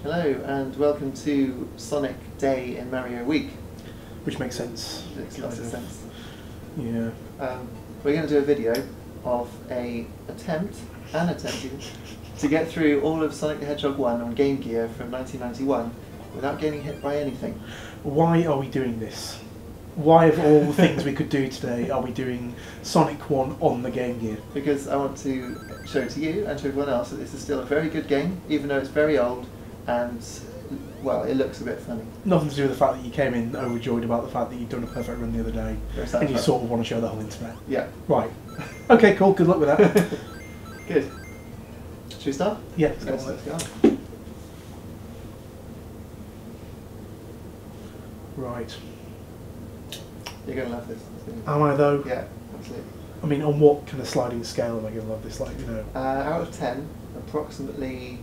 Hello and welcome to Sonic Day in Mario Week. Which makes sense. Makes lots of sense. Yeah. We're going to do a video of an attempt to get through all of Sonic the Hedgehog 1 on Game Gear from 1991 without getting hit by anything. Why are we doing this? Why, of all the things we could do today, are we doing Sonic 1 on the Game Gear? Because I want to show to you and to everyone else that this is still a very good game, even though it's very old and, well, it looks a bit funny. Nothing to do with the fact that you came in overjoyed about the fact that you'd done a perfect run the other day and you sort of want to show the whole internet. Yeah. Right. Okay, cool. Good luck with that. Good. Should we start? Yeah, Let's go on. Right. You're going to love this. Am I though? Yeah, absolutely. I mean, on what kind of sliding scale am I going to love this? Like, you know. Out of 10, approximately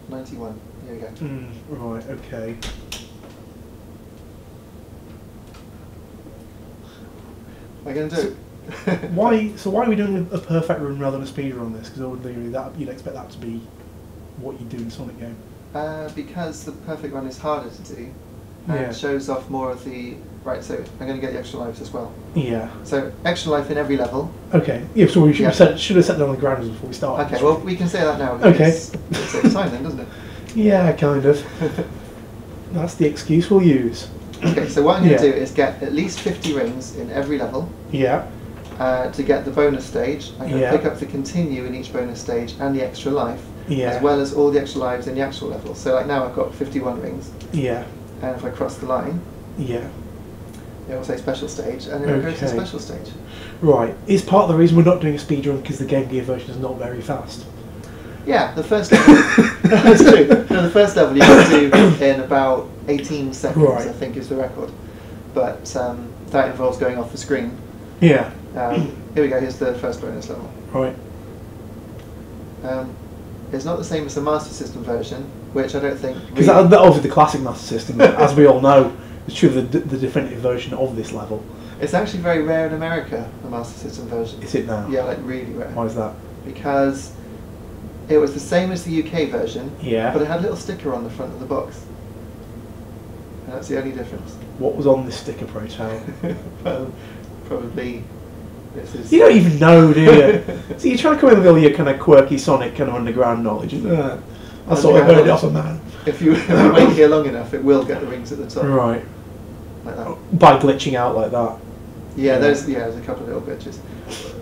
91. Here we go. Right. Okay. What are you going to do? Why? So why are we doing a perfect run rather than a speed run on this? Because ordinarily that you'd expect that to be what you do in a Sonic game. Because the perfect run is harder to do, and Yeah. shows off more of the. Right, so I'm going to get the extra lives as well. Yeah. So extra life in every level. Okay. Yeah. So we should Yeah. should have set down on the ground before we start. Okay, well we can say that now. Okay. It saves time then, doesn't it? Yeah, kind of. That's the excuse we'll use. Okay, so what I'm going to Yeah. do is get at least 50 rings in every level. Yeah. To get the bonus stage, I'm going to Yeah. pick up the continue in each bonus stage and the extra life, Yeah. as well as all the extra lives in the actual level. So like now I've got 51 rings, Yeah. and if I cross the line, Yeah. it will say special stage, and then it goes to Okay. special stage. Right. Is part of the reason we're not doing a speed run because the Game Gear version is not very fast? Yeah, the first level, that's true. No, the first level you can do in about 18 seconds, Right. I think is the record. But that involves going off the screen. Yeah. Here we go, here's the first bonus level. Right. It's not the same as the Master System version, which I don't think... Because that obviously the classic Master System, as we all know, is true of the definitive version of this level. It's actually very rare in America, the Master System version. Is it now? Yeah, like really rare. Why is that? Because it was the same as the UK version, Yeah. but it had a little sticker on the front of the box. And that's the only difference. What was on this sticker, pray tell? Well, probably this is... You don't even know, do you? So you're trying to come in with all your kind of quirky Sonic kind of underground knowledge. I sort of heard it off a man. If you wait here long enough, it will get the rings at the top. Right. Like that. By glitching out like that. Yeah, there's a couple of little glitches.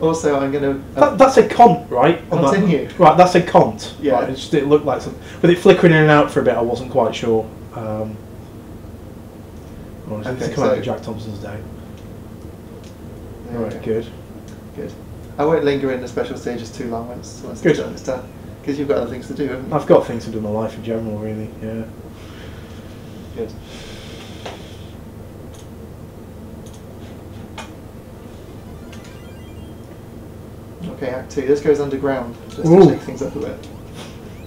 Also, I'm going to... That's a cont, right? On that- Continue. Right, that's a cont. Yeah. Right, it looked like something. With it flickering in and out for a bit, I wasn't quite sure. It's come out of Jack Thompson's day. There we Right, go. good. Good. I won't linger in the special stages too long once Good. it's done. Because you've got other things to do, haven't you? I've got things to do in my life in general, really. Yeah. Good. Okay, Act 2. This goes underground, just to Ooh. shake things up a bit.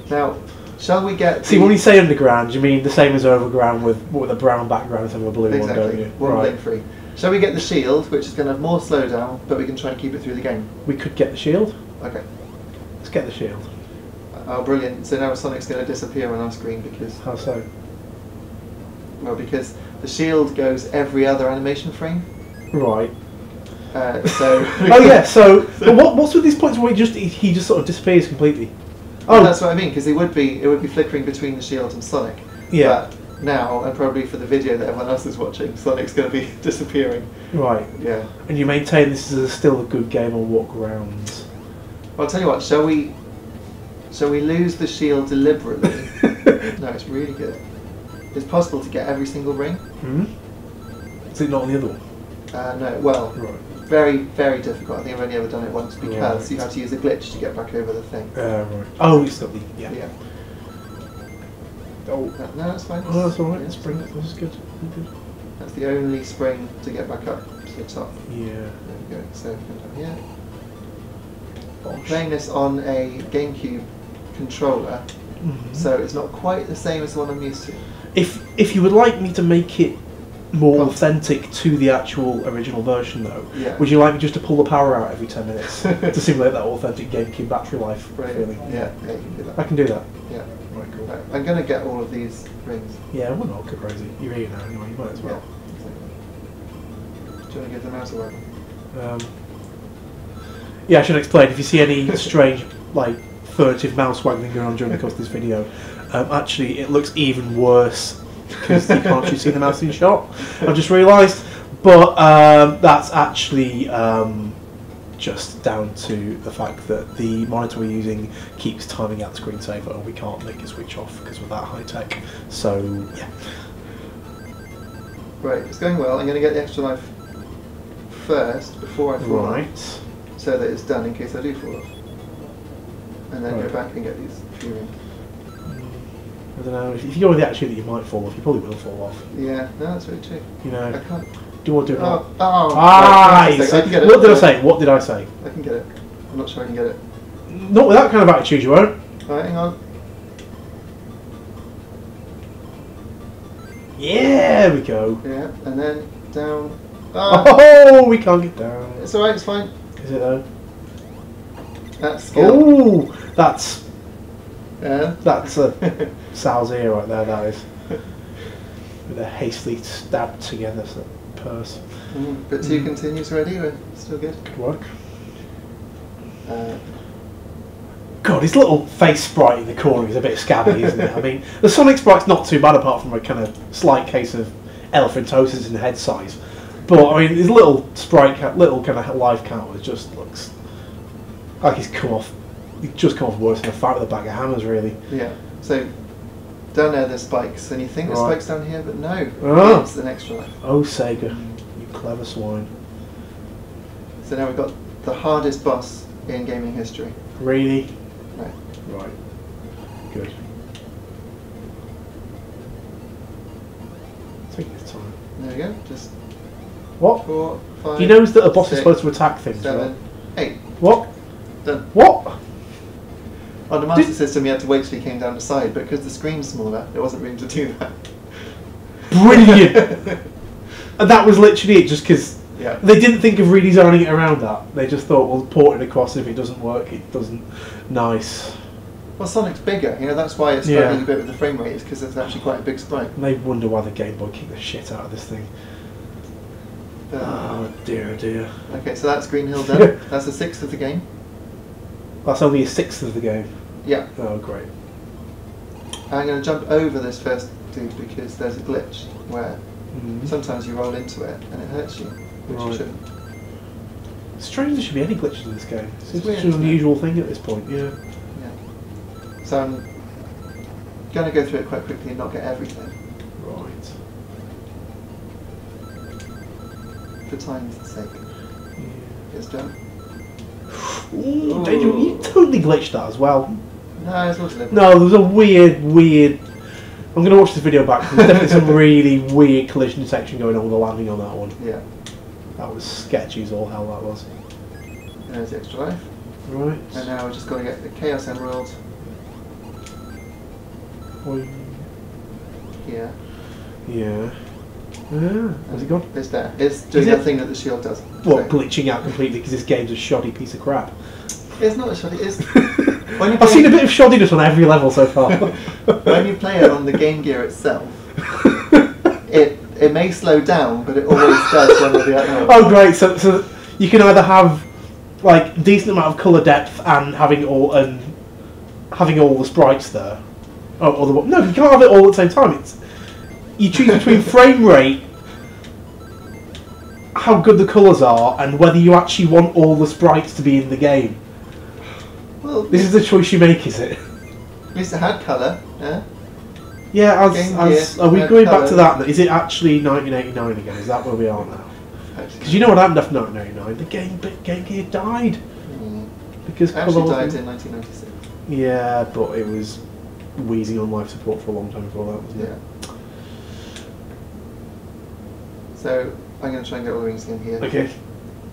Now, shall we get... See, when you say underground, you mean the same as overground with a brown background instead of a blue one, don't Exactly. you? One Right. blink free. Shall we get the shield, which is going to have more slowdown, but we can try and keep it through the game? We could get the shield. Okay. Let's get the shield. Oh, brilliant. So now Sonic's going to disappear on our screen because... How so? Well, because the shield goes every other animation frame. Right. So... Oh yeah. So, but what's with these points where he just sort of disappears completely? Oh, that's what I mean, because it would be flickering between the shield and Sonic. Yeah. But now, and probably for the video that everyone else is watching, Sonic's going to be disappearing. Right. Yeah. And you maintain this is still a good game on what grounds? Well, I'll tell you what. Shall we lose the shield deliberately? No, it's really good. It's possible to get every single ring. Is it not on the other one? No. Well, Right. very, very difficult. I think I've only ever done it once because Right. you have to use a glitch to get back over the thing. Right. Oh, it's got the Yeah. Oh. No, that's fine. Oh, that's alright. Yeah, That's bring it. That's good. Good. That's the only spring to get back up to the top. Yeah. There we go. So, yeah. Bosh. Playing this on a GameCube controller, so it's not quite the same as the one I'm used to. If you would like me to make it more Come. authentic to the actual original version, though, Yeah. would you like me just to pull the power out every 10 minutes to simulate that authentic GameCube battery life Brilliant. feeling? Yeah, you can do that. I can do that. Yeah. Right, cool. Right. I'm going to get all of these rings. Yeah, we're not go crazy. You're here now anyway, you might as well. Yeah, exactly. Do you want to give the mouse a whirl? Yeah, I should explain. If you see any strange, like, furtive mouse waggling around during the course of this video, actually it looks even worse because you can't actually see the mouse in shot. I've just realised. But that's actually just down to the fact that the monitor we're using keeps timing out the screensaver and we can't make it switch off because we're that high tech. So, yeah. Right, it's going well. I'm going to get the extra life first before I fall off, Right. so that it's done in case I do fall off. And then Right. go back and get these few rings. I don't know. If you go with the attitude that you might fall off, you probably will fall off. Yeah, no, that's very true. You I know, can't. do or do not. Right, So I can get it. what did I say? What did I say? I can get it. I'm not sure I can get it. Not with that kind of attitude, you won't. Alright, hang on. Yeah, there we go. Yeah, and then down. Oh, we can't get down. It's alright, it's fine. Is it though? That's skill. Oh, that's Yeah. a Sal's ear right there. That is with a hastily stabbed together purse. But 2 continues ready. We're still good. Good work. Uh, God, his little face sprite in the corner is a bit scabby, isn't it? I mean, the Sonic sprite's not too bad apart from a kind of slight case of elephantosis in head size. But I mean, his little sprite, little kind of life counter just looks like he's just come off worse than a fight with a bag of hammers, really. yeah. So down there there's spikes, and you think there's Right. spikes down here, but no. Oh. It's an extra life. Oh, Sega, you clever swine. So now we've got the hardest boss in gaming history. Really? Right. Right. Good. Taking his time. There we go. Just What? 4, 5. He knows that a boss is 6, supposed to attack things, 7, right? 8. What? Done. What? On the Master System, you had to wait till he came down the side, but because the screen's smaller, there wasn't room to do that. Brilliant! And that was literally it, just because Yeah. they didn't think of redesigning it around that. They just thought, well, port it across, if it doesn't work, it doesn't. Nice. Well, Sonic's bigger. You know, that's why it's Yeah. struggling a bit with the frame rate, is because it's actually quite a big sprite. And they wonder why the Game Boy kicked the shit out of this thing. Oh dear, oh dear. Okay, so that's Green Hill done. That's a 1/6 of the game. That's only a 1/6 of the game. Yeah. Oh, great. I'm going to jump over this first dude because there's a glitch where sometimes you roll into it and it hurts you, which you Right. shouldn't. Strange there should be any glitches in this game. It's It's such weird, an isn't it? unusual thing at this point, yeah. Yeah. So I'm going to go through it quite quickly and not get everything Right. for time's sake. Yeah. It's done. Ooh, Danger, you totally glitched that as well. No, it's all deliberate. No, there was a weird. I'm going to watch this video back. There's definitely some really weird collision detection going on with the landing on that one. Yeah. That was sketchy as all hell, that was. And there's the extra life. Right. And now we've just got to get the Chaos Emerald Boing. here. Yeah. Ah, has it gone? It's there. It's doing it? that thing that the shield does. What, So- glitching out completely because this game's a shoddy piece of crap? It's not a shoddy. It's when you I've play- seen a bit of shoddiness on every level so far. when you play it on the Game Gear itself, it may slow down, but it always does one or the other. Oh, great! So you can either have like decent amount of color depth and having all the sprites there. Oh, or no, you can't have it all at the same time. It's you choose between frame rate, how good the colours are, and whether you actually want all the sprites to be in the game. Well, This is the choice you make, is it? at least it had colour. Yeah. Yeah. Game As Gear are we had going back colour. to that? Is it actually 1989 again? Is that where we are now? Because you know what happened after 1989? The Game Gear died because Actually colour died wasn't- in 1996. Yeah, but it was wheezing on life support for a long time before that, wasn't Yeah. it? So I'm going to try and get all the rings in here. Okay.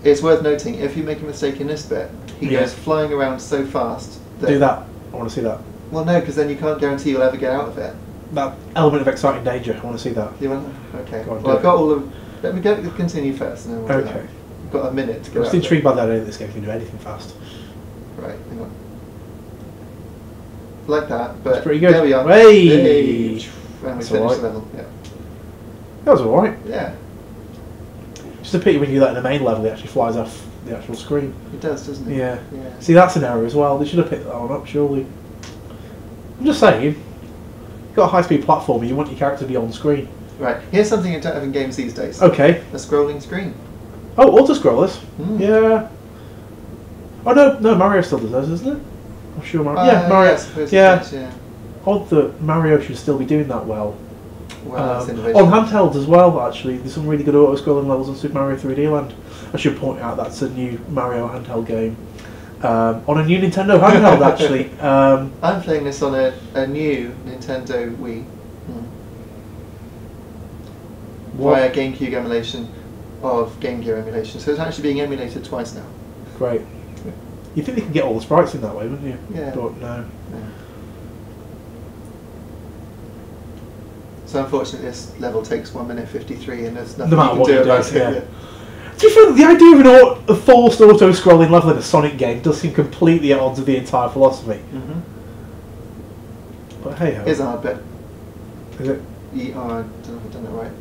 It's worth noting, if you make a mistake in this bit, he Yeah. goes flying around so fast that... Do that. I want to see that. Well, no, because then you can't guarantee you'll ever get out of it. That element of exciting danger. I want to see that. You want? Okay. Go on, do Well, I've it. got all of... Let me continue first, and then we'll do that. Okay. We've got a minute to I'm get just out of it. intrigued by that idea that this game can do anything fast. Right, hang on. like that, but That's pretty good. there we are. Hey! Hey. And we That's finished alright. the level. Yeah. That was alright. Yeah, Just a pity when you do that in the main level, it actually flies off the actual screen. it does, doesn't it? Yeah. Yeah. See, that's an error as well. They should have picked that one up, surely. I'm just saying, you've got a high-speed platformer, you want your character to be on screen. Right. Here's something you don't have in games these days. Okay. A scrolling screen. Oh, auto-scrollers. Mm. Yeah. Oh, no, Mario still does those, isn't it? I'm sure Mario... yeah, Mario. Yeah, I suppose Yeah. it does, yeah. Odd that Mario should still be doing that well. Well, that's On innovation. handhelds as well, actually. There's some really good auto-scrolling levels in Super Mario 3D Land. I should point out that's a new Mario handheld game. On a new Nintendo handheld, actually. I'm playing this on a new Nintendo Wii. Via GameCube emulation of Game Gear emulation. So it's actually being emulated twice now. Great. You'd think they could get all the sprites in that way, wouldn't you? Yeah. But no. Yeah. So unfortunately this level takes 1 minute 53 and there's nothing No matter you what can you do do, about yeah. it. To be fair, the idea of a forced auto-scrolling level in a Sonic game does seem completely at odds with the entire philosophy. Mm-hmm. But hey ho. Here's a hard bit. Is it? I don't know if I've done it right.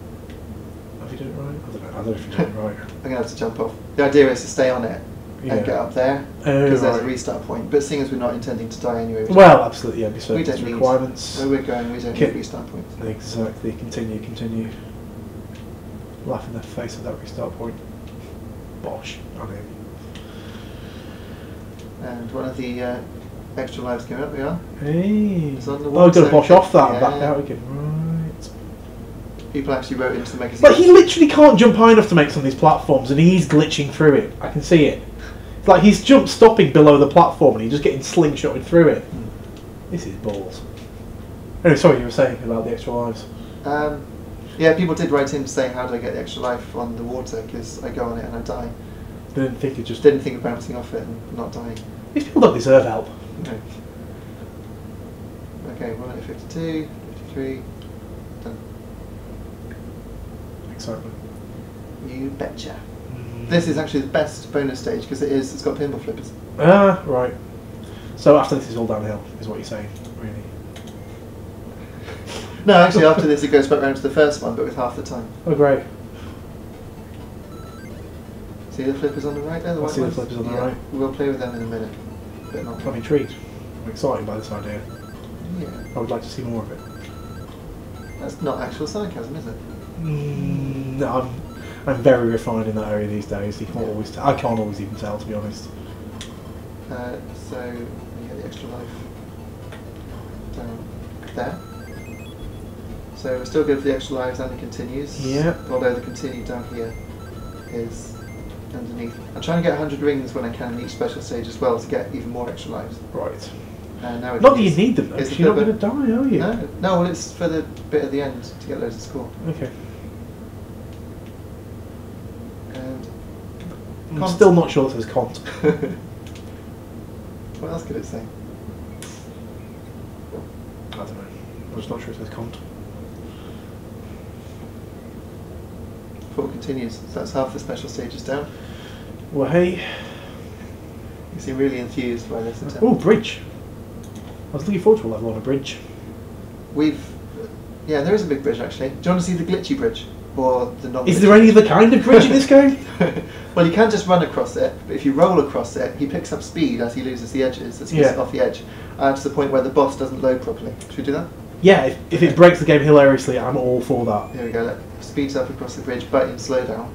Have you done it right? I don't know if you did it right. I'm going to have to jump off. The idea is to stay on it Yeah. and get up there Oh, because there's a right. restart point. But seeing as we're not intending to die anyway, Well, absolutely, yeah, be we certain don't need requirements. where we're going. We don't Okay. need restart points. Exactly, continue. Laugh in the face of that restart point. Bosh. I mean, And one of the extra lives came up. We are. hey. It's on the Oh, wall, we've got to so- bosh off that and back Yeah. out again. Right. People actually wrote into the magazine. But he literally can't jump high enough to make some of these platforms, and he's glitching through it. I can see it. It's like he's jump stopping below the platform, and he's just getting slingshotted through it. This is balls. Anyway, sorry, you were saying about the extra lives. Yeah, people did write in saying, how do I get the extra life on the water? Because I go on it and I die. They didn't think it just. Didn't think of bouncing off it and not dying. These people don't deserve help. No. Okay, 1 minute 52, 53, done. Excitement. You betcha. This is actually the best bonus stage because it's got pinball flippers. Ah, right. So after this is all downhill, is what you're saying, really. No, actually after this it goes back round to the first one but with half the time. Oh, great. See the flippers on the right there? The I white see the ones? flippers on the Yeah, right. We'll play with them in a minute. But not I'm intrigued. I'm excited by this idea. Yeah. I would like to see more of it. That's not actual sarcasm, is it? No, I'm very refined in that area these days. You can't always. I can't always even tell, to be honest. So, we get the extra life down there. So we're still good for the extra lives and the continues. Yeah. Although the continue down here is underneath. I'm trying to get 100 rings when I can in each special stage as well to get even more extra lives. Right. And now we Not can that you use- need them though. is 'Cause the you're not going flipper- to die, are you? No, well it's for the bit at the end to get loads of score. Okay. And I'm Cont. still not sure it says cont. what else could it say? I don't know. I'm just not sure it says cont. Four continues. So that's half the special stages down. Well, hey. You seem really enthused by this attempt. Oh, bridge. I was looking forward to a level on a bridge. Yeah, there is a big bridge actually. Do you want to see the glitchy bridge? Or the non Is there any other kind of bridge in this game? Well, you can just run across it, but if you roll across it, he picks up speed as he loses the edges, as he gets Yeah. off the edge, to the point where the boss doesn't load properly. Should we do that? Yeah, if it breaks the game hilariously, I'm all for that. Here we go, look. Speeds up across the bridge, but in slowdown.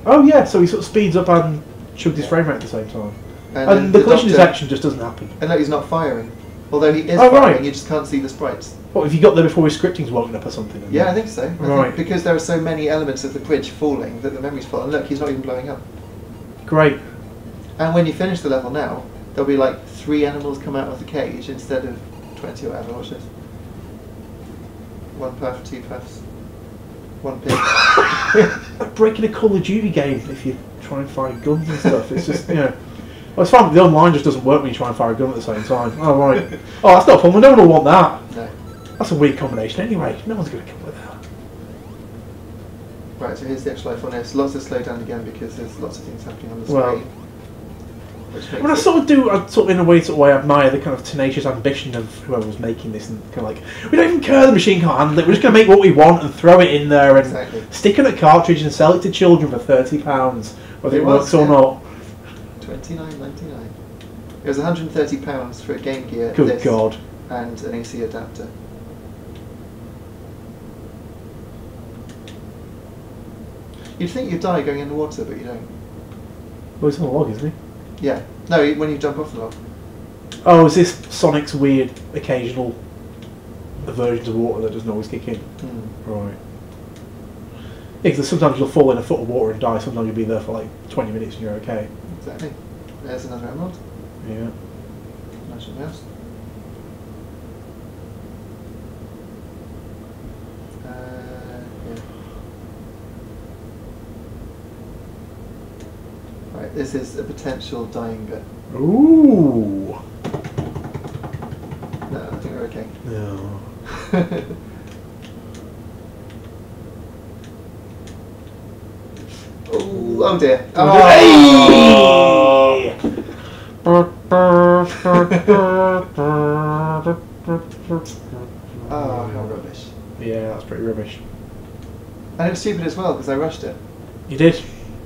Oh yeah, so he sort of speeds up and chugs his frame rate at the same time. then And the collision detection just doesn't happen. And look, he's not firing. Although he is Oh, firing, right. you just can't see the sprites. What, if you got there before his scripting's woken up or something? Yeah, I think so. I Right. think because there are so many elements of the bridge falling that the memory's full. And look, he's not even blowing up. Great. And when you finish the level now, there'll be like 3 animals come out of the cage instead of 20 or whatever. Watch this. 1 puff, 2 puffs, 1 pig. Like breaking a Call of Duty game if you try and fire guns and stuff. It's just, you know. Well, it's fine, but the online just doesn't work when you try and fire a gun at the same time. Oh, right. Oh, that's not fun. No one will want that. No. That's a weird combination anyway. No one's going to come with that. Right, so here's the extra life on this. Lots of slow down again because there's lots of things happening on the Well, screen. Which I mean, I sort of in a way, I admire the kind of tenacious ambition of whoever was making this, and kind of like, we don't even care the machine can't handle it. We're just going to make what we want and throw it in there and stick in a cartridge and sell it to children for £30, whether it works or not. $29.99. It was £130 for a Game Gear. Good God! And an AC adapter. You'd think you'd die going in the water, but you don't. Well, he's on a log, isn't he? Yeah. No, when you jump off the log. Oh, is this Sonic's weird occasional aversion to water that doesn't always kick in? Right. Yeah, because sometimes you'll fall in a foot of water and die, sometimes you'll be there for like 20 minutes and you're okay. Exactly. There's another emerald. Yeah. Magic mouse. Yeah. Right, this is a potential dying bit. Ooh. No, I think we're okay. No. Oh dear. Oh, how rubbish. Yeah, that's pretty rubbish. And it was stupid as well because I rushed it. You did.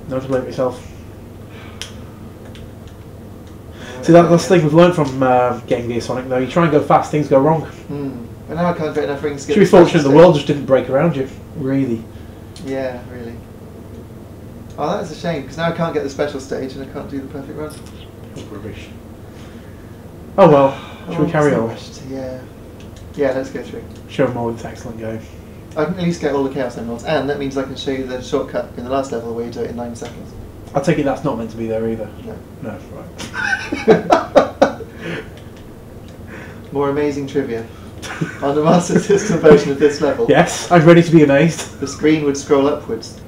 No to blame myself. See, that's the thing we've learned from Game Gear Sonic, though. You try and go fast, things go wrong. But now I can't get enough rings to get Should be fortunate the world just didn't break around you. Really. Yeah, really. Oh, that is a shame, because now I can't get the special stage and I can't do the perfect run. Rubbish. Oh well, shall we carry on? Rushed. Yeah. Yeah, let's go through. Show them all this excellent game. I can at least get all the Chaos Emeralds, and that means I can show you the shortcut in the last level where you do it in 9 seconds. I take it that's not meant to be there either. No. No, right. More amazing trivia. On the Master System version of this level. Yes, I'm ready to be amazed. The screen would scroll upwards.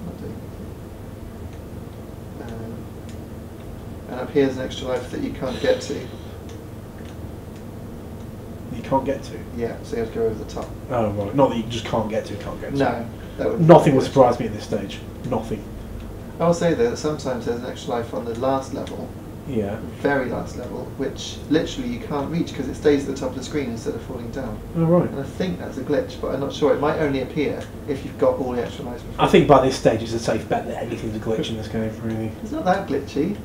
And up here's an extra life that you can't get to. You can't get to? Yeah, so you have to go over the top. Oh, right. Not that you just can't get to, can't get to. No. That would Nothing would surprise me at this stage. Nothing. I will say though that sometimes there's an extra life on the last level. Yeah. Very last level, which literally you can't reach because it stays at the top of the screen instead of falling down. Oh, right. And I think that's a glitch, but I'm not sure. It might only appear if you've got all the extra lives before. I think by this stage it's a safe bet that anything's a glitch in this game, really. It's not that glitchy.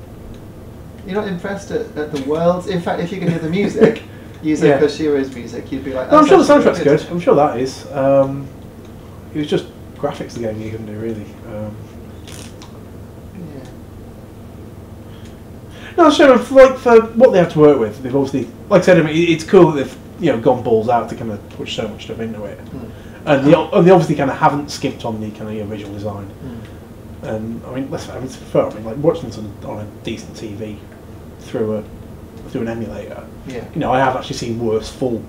You're not impressed at the worlds. In fact, if you can hear the music, Yuzo Koshiro's music, you'd be like, no, I'm sure the soundtrack's good. I'm sure that is. It was just graphics the game you couldn't do, really. No, sure. For what they have to work with, they've obviously, like I said, I mean, it's cool that they've gone balls out to kind of push so much stuff into it, and they obviously kind of haven't skimped on the kind of visual design. And I mean, it's fair. I mean, like watching this on a decent TV through an emulator. Yeah. I have actually seen worse full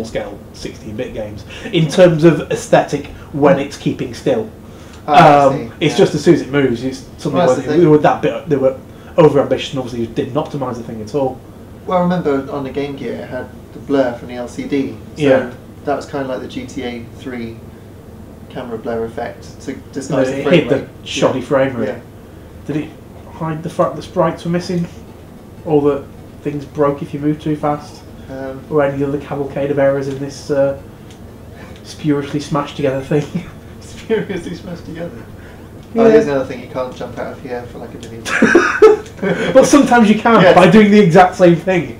scale 16-bit games in terms of aesthetic when it's keeping still. It's just as soon as it moves, it's something they were that bit. They were over ambitious and obviously didn't optimise the thing at all. Well, I remember on the Game Gear it had the blur from the LCD, so that was kind of like the GTA 3 camera blur effect to disguise the frame rate. It hid the shoddy frame rate. Yeah. Did it hide the fact that sprites were missing? Or that things broke if you moved too fast? Or any other cavalcade of errors in this spuriously smashed together thing? Spuriously smashed together? Yeah. Oh, here's another thing, you can't jump out of here for like a million. Well, sometimes you can by doing the exact same thing.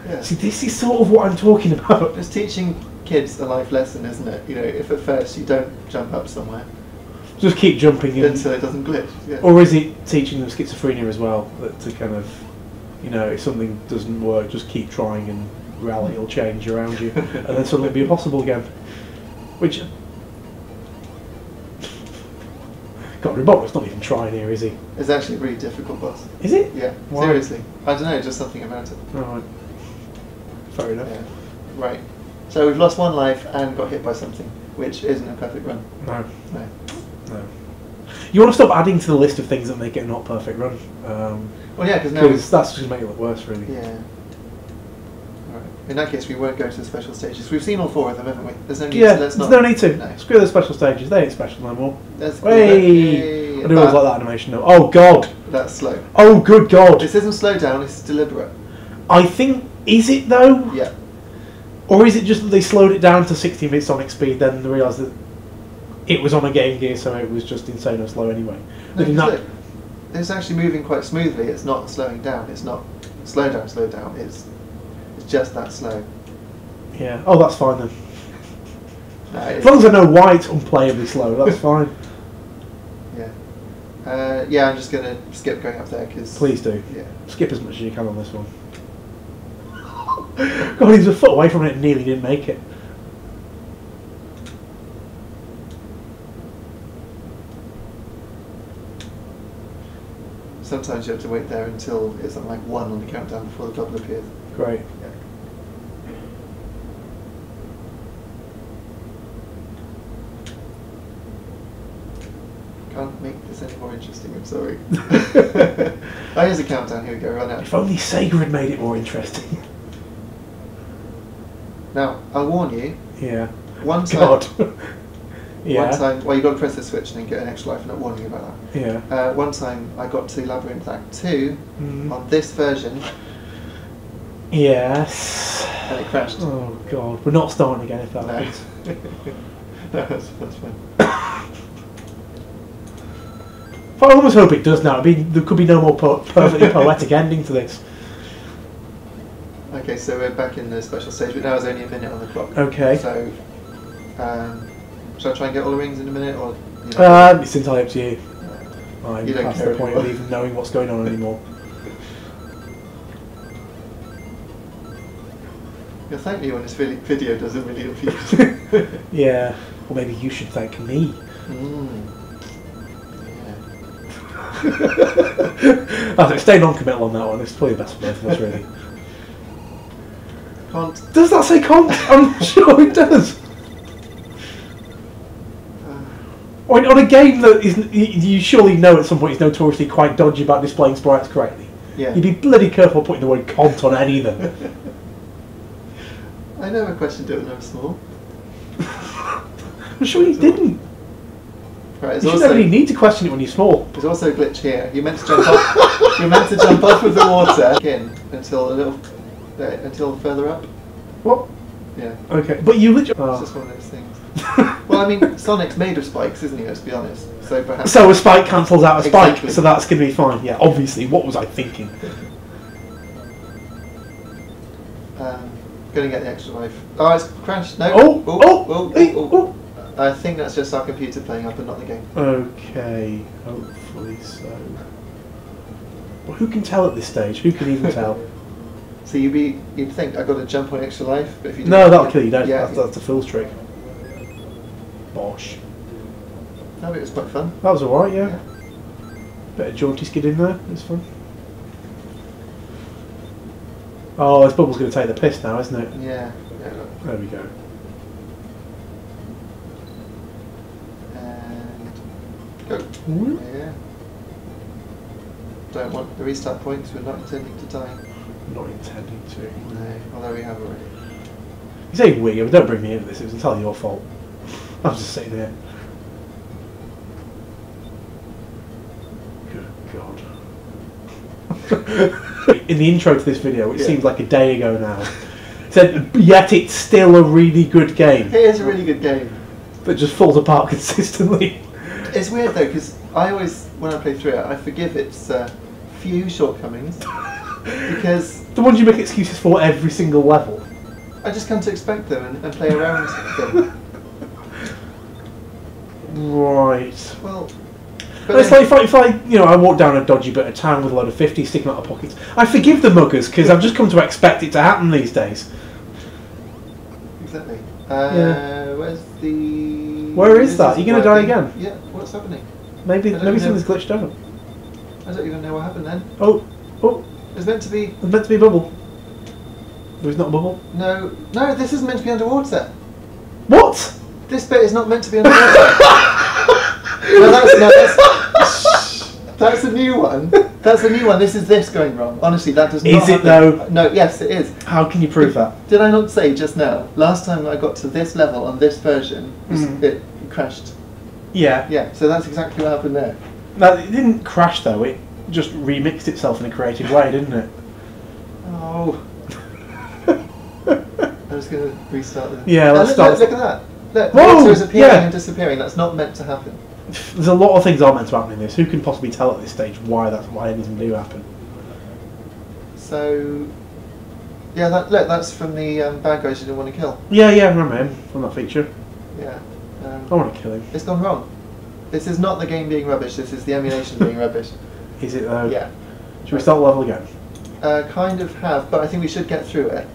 Yeah. See, this is sort of what I'm talking about. It's teaching kids a life lesson, isn't it? If at first you don't jump up somewhere, just keep jumping until it doesn't glitch. Yeah. Or is it teaching them schizophrenia as well? That to kind of, if something doesn't work, just keep trying and reality will change around you, and then suddenly it'll be impossible again. Which, God, Robotnik's not even trying here, is he? It's actually a really difficult boss. Is it? Yeah. Why? Seriously, I don't know, just something about it. Right. Fair enough. Yeah. Right. So we've lost 1 life and got hit by something, which isn't a perfect run. No. No. No. You want to stop adding to the list of things that make it a not perfect run. Well, yeah, because that's just going to make it look worse, really. Yeah. All right. In that case, we won't go to the special stages. We've seen all 4 of them, haven't we? There's no need to. There's no need to. No. Screw the special stages. They ain't special no more. That's Hey! Yeah, I do always but like that animation though. Oh god! that's slow. Oh good god! This isn't slow down, it's deliberate. I think, is it though? Yeah. Or is it just that they slowed it down to 60 Sonic speed, then they realised that it was on a Game Gear, so it was just insanely slow anyway? No, Did 'cause not- look, it's actually moving quite smoothly. It's not slowing down. It's not slow down, slow down. It's just that slow. Yeah. Oh, that's fine then. No, As long as I know why it's unplayably slow, that's fine. yeah. Yeah, I'm just going to skip going up there because... Please do. Yeah. Skip as much as you can on this one. God, he was a foot away from it and nearly didn't make it. Sometimes you have to wait there until it's like 1 on the countdown before the bubble appears. Great. Yeah. Can't make this any more interesting, I'm sorry. Oh, here's a countdown, here we go, run out. If only Sega had made it more interesting. Now, I'll warn you, Yeah. one time, God. Yeah. one time, well, you've got to press the switch and then get an extra life, I'm not warning you about Yeah. that. One time I got to Labyrinth Act 2 Mm. on this version Yes. and it crashed. Oh god. We're not starting again if that No. happens. No, that's fine. I almost hope it does now. I mean, there could be no more perfectly poetic ending to this. Okay, so we're back in the special stage, but now there's only a minute on the clock. Okay. So, shall I try and get all the rings in a minute, or? You know, It's entirely up to you. I'm You don't past care the point of anymore. even knowing what's going on anymore. You'll thank me when this video does a million views. Yeah. Or maybe you should thank me. I think stay non-committal on that one. It's probably best for both of us, really. Can't. Does that say "cont"? I'm sure it does. On a game that is, you surely know at some point is notoriously quite dodgy about displaying sprites correctly. Yeah. You'd be bloody careful putting the word "cont" on any of them. I never questioned it when I was small. I'm sure you didn't. Right, You should never really need to question it when you're small. there's also a glitch here. You're meant to jump off. You're meant to jump off of the water in until further up. What? Yeah. Okay, but you literally. It's just one of those things. Well, I mean, Sonic's made of spikes, isn't he? Let's be honest. So perhaps. So a spike cancels out a spike, Exactly. so that's going to be fine. Yeah, obviously. What was I thinking? Gonna get the extra life. Oh, it's crashed. No. Oh! I think that's just our computer playing up and not the game. Okay, hopefully so. Well, who can tell at this stage? Who can even tell? So you'd think I got to jump on extra life, but if you No, that'll kill you. Don't. Yeah. That's a fool's trick. Bosh. No, it was quite fun. That was alright, yeah. Bit of jaunty skid in there. It's fun. Oh, this bubble's going to take the piss now, isn't it? Yeah. Look. There we go. And go. Whoop. Yeah. Don't want the restart points. We're not intending to die. Not intending to. No, although we have already. You say we, but don't bring me into this. It was entirely your fault. I was just sitting there. Good God. In the intro to this video, which Yeah. seems like a day ago now, it said, yet it's still a really good game It is a really good game. that just falls apart consistently. It's weird though, because I always, when I play through it, I forgive its few shortcomings because The ones you make excuses for every single level. I just come to expect them and play around them. Right. Well, But it's like if I, I walk down a dodgy bit of town with a load of 50s sticking out of pockets. I forgive the muggers because I've just come to expect it to happen these days. Exactly. Yeah. Where's the? Where is that? Are you going to die again? Yeah. What's happening? Maybe I don't know. something's glitched out. I don't even know what happened then. Oh, It's meant to be. there's meant to be a bubble. There's not a bubble. No, this isn't meant to be underwater. What? This bit is not meant to be underwater. That's a new one. That's a new one. This is this going wrong. Honestly, that does not Is it happen. though? No, yes, it is. How can you prove that? Did I not say just now? Last time I got to this level on this version, it crashed. Yeah. Yeah, so that's exactly what happened there. That it didn't crash though. It just remixed itself in a creative way, didn't it? Oh. I'm just going to restart the... Yeah, let's start. Look at that. Look, the Whoa, water is appearing yeah. and disappearing. That's not meant to happen. There's a lot of things aren't meant to happen in this. Who can possibly tell at this stage why anything do happen? So... Yeah, look, that's from the bad guys you didn't want to kill. Yeah, I remember him from that feature. Yeah. I want to kill him. It's gone wrong. This is not the game being rubbish, this is the emulation being rubbish. Is it though? Yeah. Should we start the level again? Kind of have, but I think we should get through it.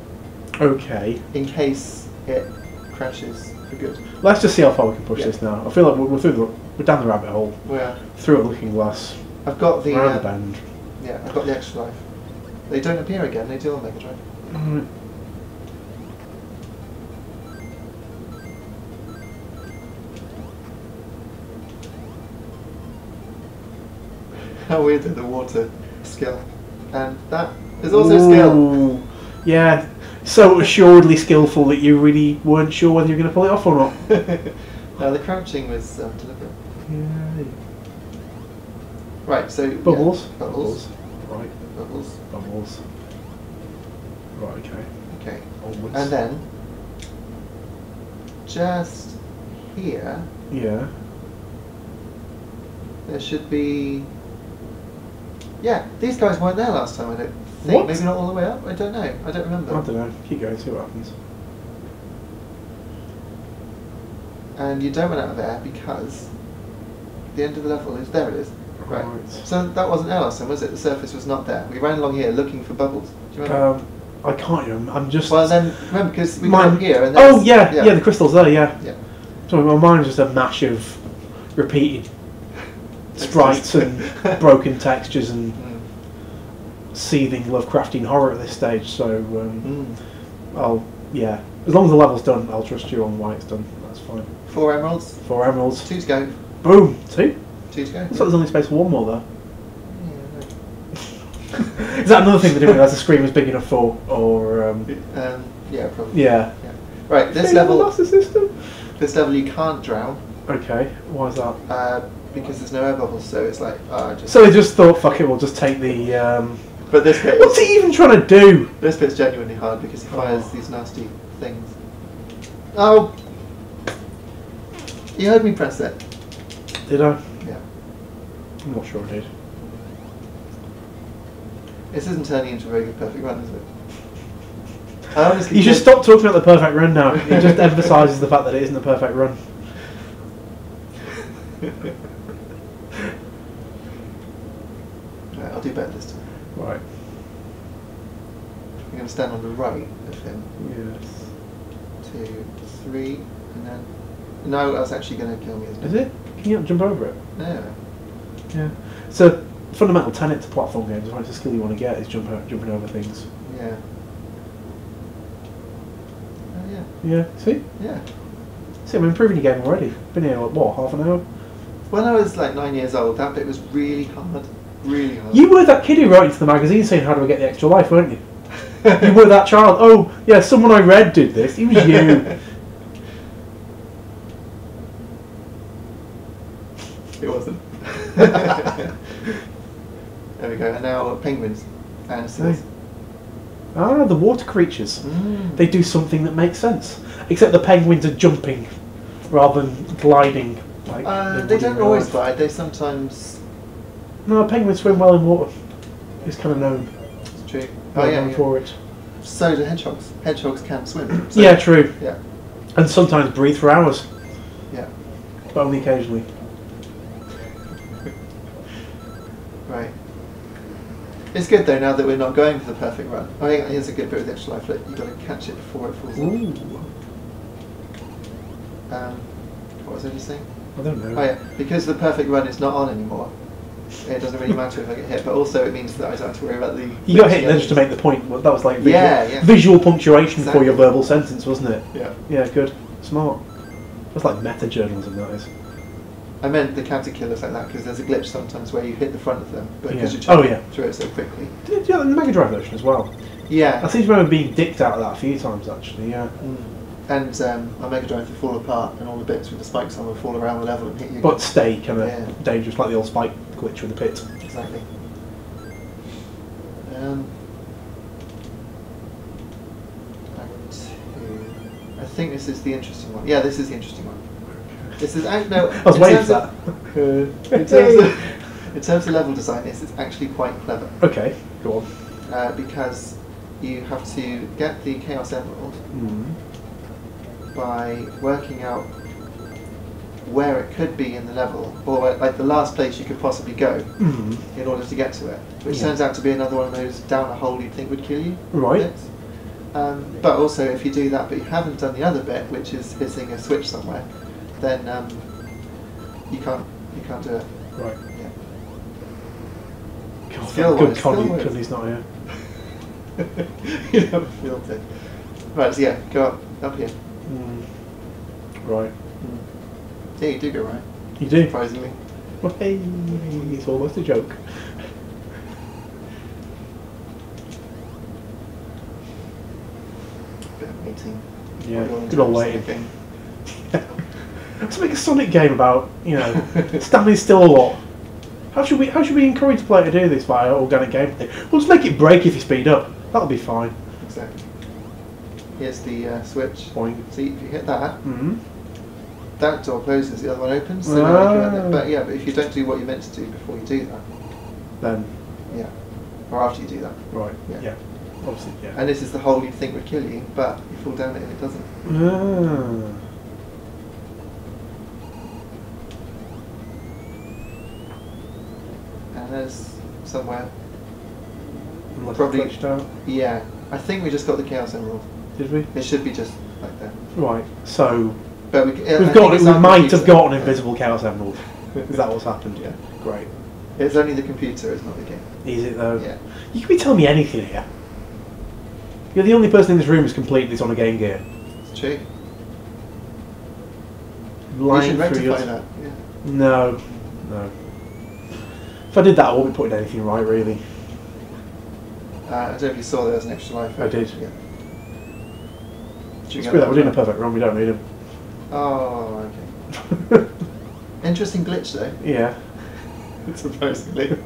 Okay. In case it crashes for good. Let's just see how far we can push this now. I feel like we're down the rabbit hole. Yeah. Through a looking glass. I've got the... Around the bend. Yeah, I've got the extra life. They don't appear again, they do on Mega Drive. Right. How weird that the water skill. And that is also skill. Yeah, so assuredly skillful that you really weren't sure whether you were going to pull it off or not. No, the crouching was deliberate. Yeah. Right, so... Bubbles. Yeah, bubbles. Right. Bubbles. Bubbles. Right, okay. Okay. Onwards. And then, just here, Yeah. there should be... Yeah, these guys weren't there last time, I don't think. What? Maybe not all the way up, I don't know. I don't remember. I don't know. Keep going, see what happens. And you don't run out of air because the end of the level is... There it is. Right. So that wasn't there last time, was it? The surface was not there. We ran along here looking for bubbles. Do you remember? I can't remember. I'm just... Well then, remember, because we went here and oh, yeah, the crystal's there, yeah. Yeah. So my mind's just a mash of repeated sprites and broken textures and seething Lovecraftian horror at this stage, so yeah. As long as the level's done, I'll trust you on why it's done. That's fine. 4 emeralds. 4 emeralds. 2 to go. Boom! 2? 2 to go. I thought there's only space for 1 more though. Yeah, Is that another thing they didn't realise the screen was big enough for, or yeah, probably. Yeah. Right, this level. Master System. This level you can't drown. Okay, why is that? Because there's no air bubbles, so it's like just. So they just thought, fuck it, we'll just take the. But this bit. What's he even trying to do? This bit's genuinely hard because he fires these nasty things. Oh. You heard me press it. Did I? Yeah. I'm not sure I did. This isn't turning into a very good perfect run, is it? I honestly You should stop talking about the perfect run now. It just emphasises the fact that it isn't a perfect run. Right, I'll do better this time. Right. I'm going to stand on the right of him. Yes. 2, 3, and then... No, that's actually going to kill me, isn't it? Is it? Can you jump over it? No. Yeah. So, fundamental tenet to platform games, right? It's a skill you want to get is jumping over things. Yeah. Oh, yeah. Yeah. See? Yeah. See, I'm improving your game already. Been here, what, half an hour? When I was like 9 years old, that bit was really hard. Really hard. You were that kid who wrote into the magazine saying, how do I get the extra life, weren't you? You were that child. Oh, yeah, someone I read did this. It was you. It wasn't. There we go. And now penguins and seals. Ah, the water creatures. They do something that makes sense. Except the penguins are jumping rather than gliding. Like they don't always glide. They sometimes. No, penguins swim well in water. It's kind of known. It's true. Oh yeah. For it. So do hedgehogs. Hedgehogs can swim. So yeah, true. Yeah. And sometimes breathe for hours. Yeah. But only occasionally. Right. It's good though now that we're not going for the perfect run. I think here's a good bit with extra life. Look, you've got to catch it before it falls off. What was I just saying? I don't know. Oh yeah, because the perfect run is not on anymore. It doesn't really matter if I get hit, but also it means that I don't have to worry about the... You got hit then just to make the point. Well, that was like visual, visual punctuation exactly. for your verbal sentence, wasn't it? Yeah. Yeah, good. Smart. That's like meta-journalism, that is. I meant the counter-killers like that because there's a glitch sometimes where you hit the front of them, but because you're through it so quickly. Did you have the Mega Drive version as well? Yeah. I seem to remember being dicked out of that a few times actually, yeah. And my Mega Drive would fall apart and all the bits with the spikes on would fall around the level and hit you. But stay kind of dangerous, like the old spike glitch with the pit. Exactly. I think this is the interesting one. Yeah, this is the interesting one. This is no. I was waiting for that. In terms of level design, this is actually quite clever. Okay, go on. Because you have to get the Chaos Emerald by working out where it could be in the level, or like the last place you could possibly go in order to get to it, which turns out to be another one of those down a hole you'd think would kill you bits. But also, if you do that but you haven't done the other bit, which is hitting a switch somewhere, then you can't do it. Right. Yeah. God, Skill-wise, good Connie, skill-wise. because he's not here. You have a field day. Right, so yeah, go up here. Right. Yeah, you do go right. You do? Surprisingly. Well, hey, it's almost a joke. Bit of waiting. Yeah, All good old interesting waiting. thing. Let's make a Sonic game about, standing still a lot. How should we encourage the player to do this via organic gameplay? We'll just make it break if you speed up. That'll be fine. Exactly. Here's the switch. Point. See, if you hit that, that door closes, the other one opens. So now you can, but if you don't do what you're meant to do before you do that, Then, or after you do that, right, Yeah. yeah. Obviously, yeah. and this is the hole you'd think would kill you, but you fall down it and it doesn't. And there's somewhere. Unless Probably- it's glitched out. Yeah, I think we just got the Chaos Emerald. Did we? It should be just like that. Right, so But we might have got an invisible Chaos Emerald. Is that what's happened? Yeah. Great. It's only the computer, it's not the game. Is it though? Yeah. You can be telling me anything here. You're the only person in this room who's completed this on a Game Gear. It's true. You Lying should through rectify yours. that. Yeah. No. If I did that, I wouldn't be putting anything right, really. I don't know if you saw there was an extra life. I did. Yeah. Should we Screw get that, we're doing a perfect run, we don't need him. Oh, okay. Interesting glitch though. Yeah. Surprisingly.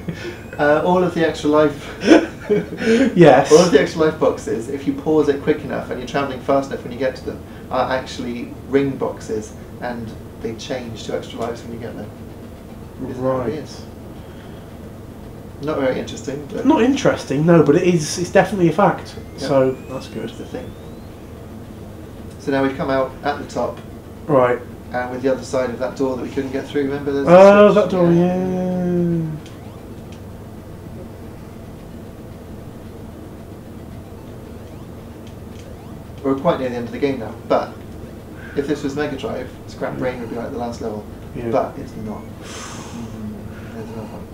All of the extra life. Yes. All of the extra life boxes, if you pause it quick enough and you're travelling fast enough when you get to them, are actually ring boxes, and they change to extra lives when you get them. Isn't that weird? Not very interesting, but Not interesting, no, but it's definitely a fact. Yeah. So that's good. it's the thing. So now we've come out at the top, Right. and with the other side of that door that we couldn't get through. Remember, there's a Oh, switch? that door, yeah. We're quite near the end of the game now, but if this was Mega Drive, Scrap Brain would be like the last level, Yeah. but it's not. There's another one.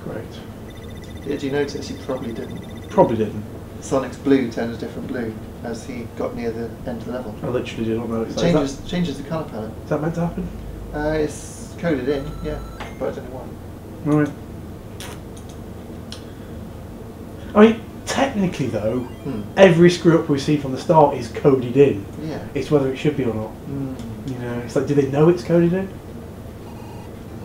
Great. Did you notice? You probably didn't. Probably didn't. Sonic's blue turned a different blue as he got near the end of the level. I literally did not know. It changes the colour palette. Is that meant to happen? It's coded in, yeah, but I don't know why. Right. I mean, technically though, every screw up we see from the start is coded in. Yeah. It's whether it should be or not. Mm. You know, it's like, do they know it's coded in?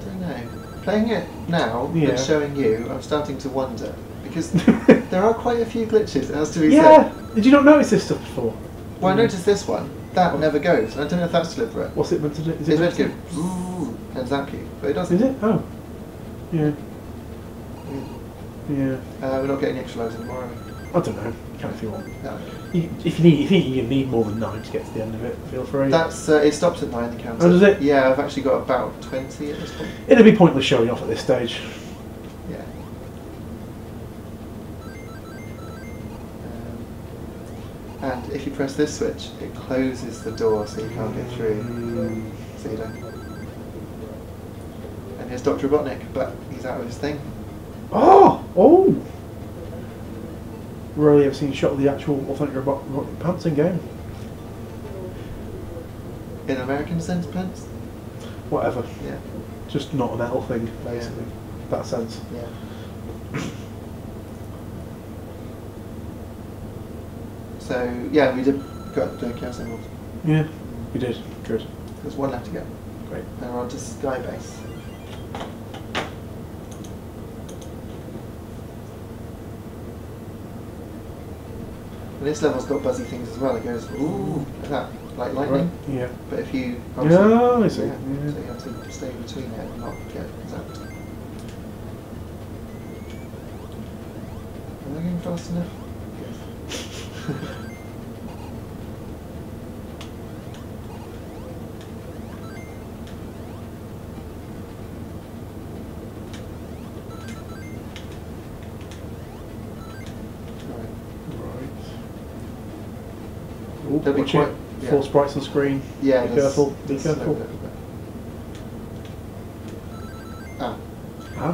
I don't know. Playing it now Yeah. and showing you, I'm starting to wonder. Because there are quite a few glitches, it has to be Yeah. said. Did you not notice this stuff before? Well, I noticed this one. That never goes. And I don't know if that's deliberate. What's it meant to do? Is It's meant to go "Ooh," and zap you, but it doesn't. Is it? Oh. Yeah. Yeah. Yeah. We're not getting extra lives anymore, are we? I don't know. Can if you want. No. If you think you need more than 9 to get to the end of it, feel free. That's it stops at 9, the counter. Oh, does it? Yeah, I've actually got about 20 at this point. It'd be pointless showing off at this stage. Yeah. And if you press this switch, it closes the door so you can't get through. So you don't. And here's Dr. Robotnik, but he's out of his thing. Oh! Oh! Rarely ever seen a shot of the actual authentic robot pants in game. In American sense, pants? Whatever. Yeah. Just not a metal thing, basically. That sense. Yeah. So, yeah, we did got the Chaos Emerald. Yeah, we did. Good. There's one left to go. Great. And we're on to Skybase. And this level's got buzzy things as well. It goes, ooh, like that, like lightning. Right. Yeah. But if you... Yeah, I see. Yeah, Yeah. so you have to stay between it and not get zapped. Am I going fast enough? Yes. Ooh, watch it. Yeah. 4 sprites on screen. Yeah, Be careful. Be there's careful.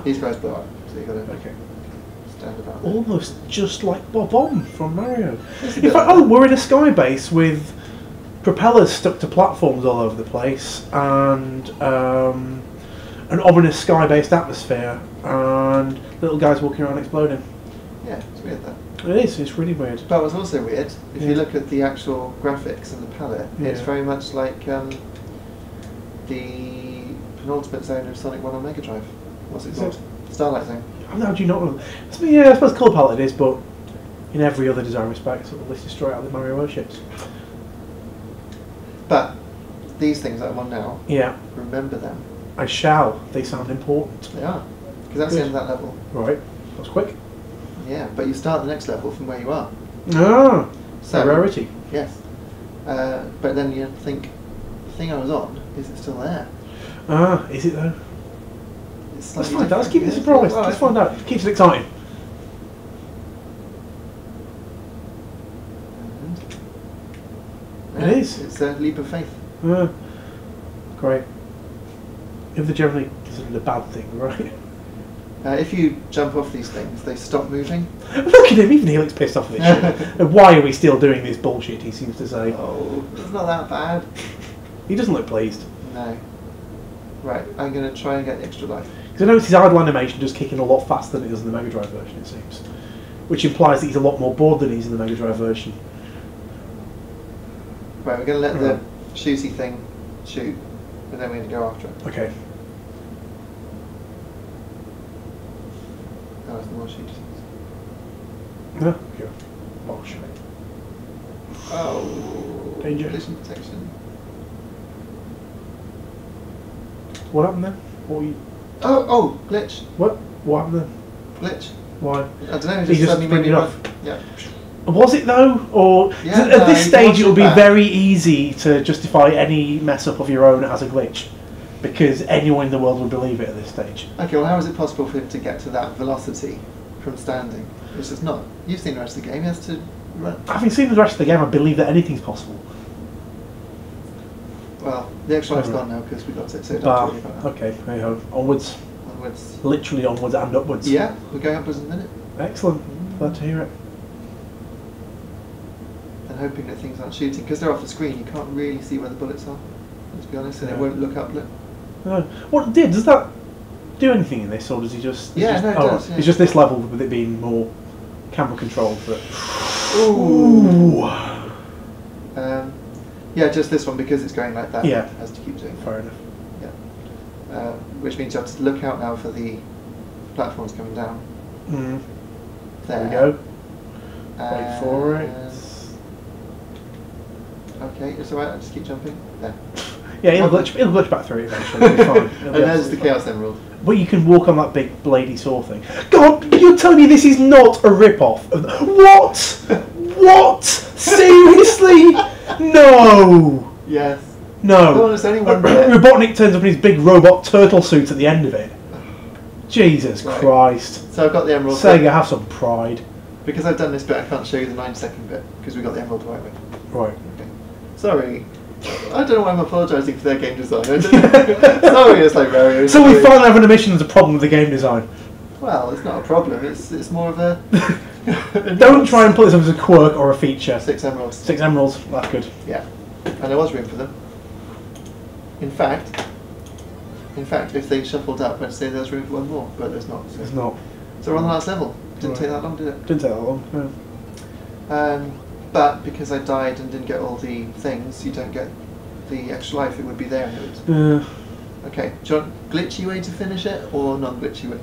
These guys blow up, so you gotta Okay. stand about. Almost just like Bob-omb from Mario. It's a In bit fact, like oh, we're in a sky base with propellers stuck to platforms all over the place, and an ominous sky-based atmosphere, and little guys walking around exploding. Yeah, it's weird that. It is. It's really weird. But what's also weird, if Yeah. you look at the actual graphics and the palette, it's Yeah. very much like the penultimate zone of Sonic 1 on Mega Drive. What's it Is called? Starlight Zone. How do you not know? Yeah, I suppose colour palette it is, but in every other design respect, sort of listed straight out of the Mario ships. But these things that I'm on now, Yeah, remember them. I shall. They sound important. They are. Because that's the end of that level. Right. That's quick. Yeah, but you start the next level from where you are. Ah, So, rarity. yes. But then you think, the thing I was on, is it still there? Ah, is it though? It's Let's slightly find out. Let's keep it a different. surprise. Yeah, Let's find out. Keeps it exciting. And- It is. It's a leap of faith. Ah, great. If they're generally considered a bad thing, right? If you jump off these things, they stop moving. Look at him. Even he looks pissed off at this shit. And why are we still doing this bullshit? He seems to say. Oh, it's not that bad. He doesn't look pleased. No. Right, I'm going to try and get the extra life. Because I noticed his idle animation does kick in a lot faster than it does in the Mega Drive version, it seems. Which implies that he's a lot more bored than he is in the Mega Drive version. Right, we're going to let the shooty thing shoot, and then we're going to go after it. Okay. That was the more shooty. No, go. Marsh. Oh, Danger. collision protection. What happened there? What were you... Oh, glitch. What happened there? Glitch. Why? I don't know, it He just just suddenly made me printed run. off. Yeah. Was it though? Or Yeah, at no, this you stage watch it will it be back. very easy to justify any mess up of your own as a glitch. Because anyone in the world would believe it at this stage. Okay, well how is it possible for him to get to that velocity from standing? It's just not. You've seen the rest of the game, he has to run. Having seen the rest of the game, I believe that anything's possible. Well, the extra life's Right. gone now because we got it, so don't worry about that. Okay, hey ho. Onwards. Onwards. Literally onwards and upwards. Yeah, we're going upwards in a minute. Excellent. Glad to hear it. And hoping that things aren't shooting. Because they're off the screen, you can't really see where the bullets are. Let's be honest, and it No. won't look up. Look. Does that do anything in this, or does he just... Yeah, just, no, it oh, does, yeah. It's just this level with it being more camera controlled, but... Ooh. Yeah, just this one because it's going like that. Yeah. It has to keep doing that. Fair enough. Yeah. Which means you have to look out now for the platforms coming down. Mm. There There we go. And Wait for it. Okay, it's alright, I'll just keep jumping. There. Yeah, it'll glitch back through it eventually. It'll be fine. It'll And be there's the absolutely Chaos Emerald. fine. But you can walk on that big bladey saw thing. God, you're telling me this is not a rip-off of... What? What? Seriously? No! Yes. No. Come on, there's only one bit. Robotnik turns up in his big robot turtle suit at the end of it. Jesus Right. Christ. So I've got the Emerald. Sega, have some pride. Because I've done this bit, I can't show you the 9-second bit, because we got the Emerald the right way. Right. Okay. Sorry. I don't know why I'm apologising for their game design. I don't know. Sorry, it's like Mario. So we finally have an admission there's a problem with the game design. Well, it's not a problem, it's more of a... Don't try and put this up as a quirk or a feature. 6 emeralds. 6 emeralds, that's good. Yeah. And there was room for them. In fact, if they shuffled up, I'd say there's room for one more, but there's not. So, It's not. so we're on the last level. Didn't Right. take that long, did it? Didn't take that long. No. But because I died and didn't get all the things, you don't get the extra life. It would be there and it would. Okay, do you want glitchy way to finish it or non-glitchy way?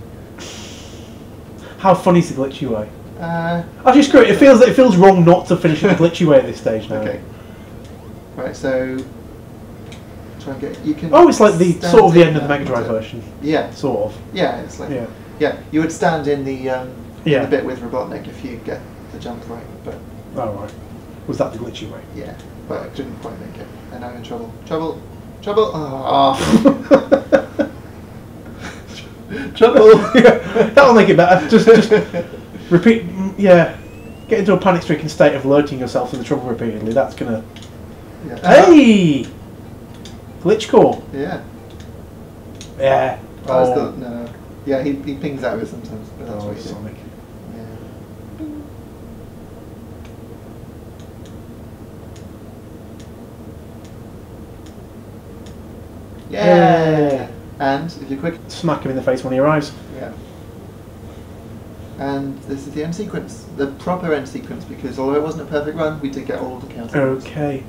How funny is the glitchy way? Actually, screw it. It feels wrong not to finish it the glitchy way at this stage now. Okay. Right, so try and get you can. Oh, it's like the sort of the end of the Mega Drive version. Yeah. Sort of. Yeah, it's like. Yeah. Yeah, you would stand in the bit with Robotnik if you get the jump right, but. Oh right. Was that the glitchy way? Yeah, but I didn't quite make it, and I'm in trouble. Trouble. Oh. Trouble. Yeah, that'll make it better. Just repeat. Yeah, get into a panic-stricken state of alerting yourself to the trouble repeatedly. That's gonna. Yeah. Hey, glitch core. Yeah. Yeah. No. Yeah, he pings out of it sometimes, but that's what he Sonic. Yeah. And if you're quick, smack him in the face when he arrives. Yeah. And this is the end sequence, the proper end sequence, because although it wasn't a perfect run, we did get all the counter. Okay.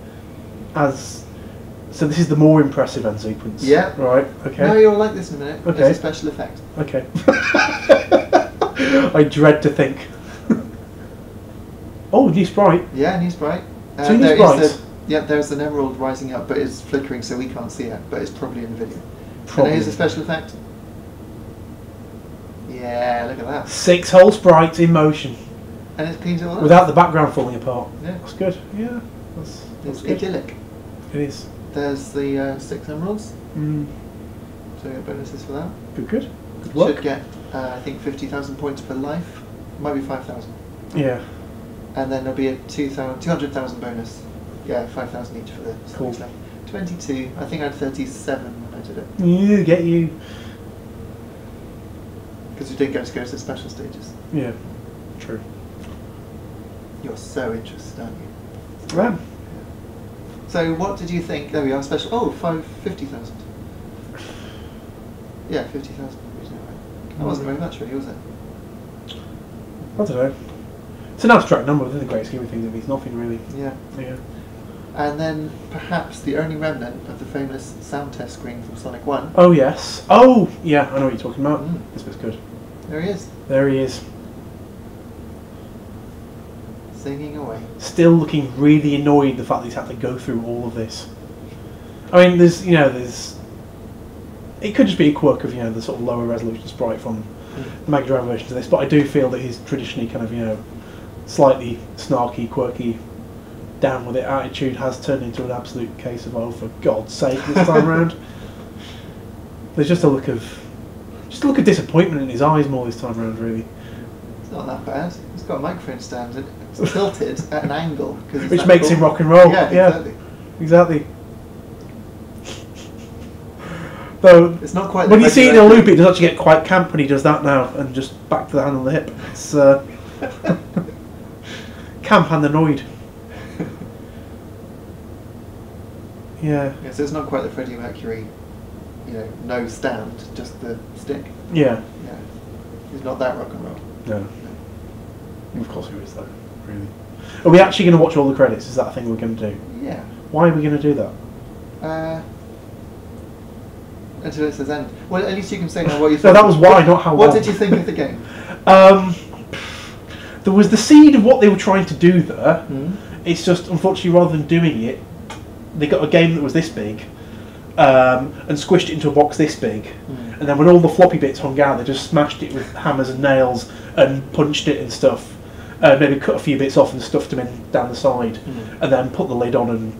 So this is the more impressive end sequence. Yeah. Right. Okay. No, you'll like this in a minute. Okay. There's a special effect. Okay. I dread to think. Oh, new sprite. Yeah, new sprite. So new sprites. There's an emerald rising up, but it's flickering, so we can't see it. But it's probably in the video. Probably. And here's a special effect. Yeah, look at that. 6 whole sprites in motion. And it's painted all up. Without the background falling apart. Yeah. That's good. Yeah. That's It's good. idyllic. It is. There's the 6 emeralds. Mm. So you get bonuses for that. Good. Good luck. Should get, I think, 50,000 points per life. Might be 5,000. Yeah. And then there'll be a 200,000 bonus. Yeah, 5,000 each for the Cool. stuff. 22. I think I had 37 when I did it. You get you. Because we didn't get to go to the special stages. Yeah. True. You're so interested, aren't you? Ram. So what did you think? There we are, special. Oh, 50,000. Yeah, 50,000. That wasn't very much, really, was it? I don't know. It's an abstract number within the great scheme of things. It means nothing really. Yeah. Yeah. And then perhaps the only remnant of the famous sound test screen from Sonic 1. Oh yes. Oh yeah. I know what you're talking about. Mm. This bit's good. There he is, There he is. singing away. Still looking really annoyed the fact that he's had to go through all of this. I mean, there's. It could just be a quirk of the sort of lower resolution sprite from the Mega Drive versions of this, but I do feel that his traditionally kind of slightly snarky, quirky, down with it attitude has turned into an absolute case of, oh, for God's sake, this time around. There's just a look of disappointment in his eyes more this time around, really. It's not that bad. It's got a microphone stand and it's tilted at an angle. Which makes him rock and roll. Yeah, exactly. Though, it's not quite when you see it in a loop, it does actually get quite camp when he does that now, and just back to the hand on the hip. It's camp and annoyed. Yeah. Yeah, so it's not quite the Freddie Mercury, no stand, just the stick. Yeah. Yeah. He's not that rock and roll. No. Of course he is, though. Really. Are we actually going to watch all the credits? Is that a thing we're going to do? Yeah. Why are we going to do that? Until it says end. Well, at least you can say now what you No, thought. that was why, not how What long. did you think of the game? There was the seed of what they were trying to do there. Mm. It's just, unfortunately, rather than doing it, they got a game that was this big and squished it into a box this big. Mm. And then when all the floppy bits hung out, they just smashed it with hammers and nails and punched it and stuff. Maybe cut a few bits off and stuffed them in down the side. Mm. And then put the lid on and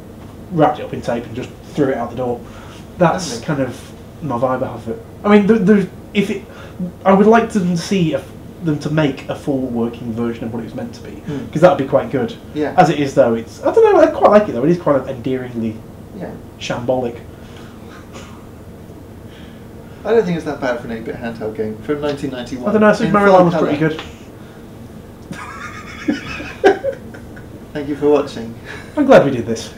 wrapped it up in tape and just threw it out the door. That's Lovely. kind of my vibe of it. I mean, I would like to see them to make a full working version of what it was meant to be, because that would be quite good. Yeah. As it is, though, I don't know. I quite like it though. It is quite endearingly shambolic. I don't think it's that bad for an 8-bit handheld game from 1991. I don't know. Super Mario Land was pretty good. Thank you for watching. I'm glad we did this.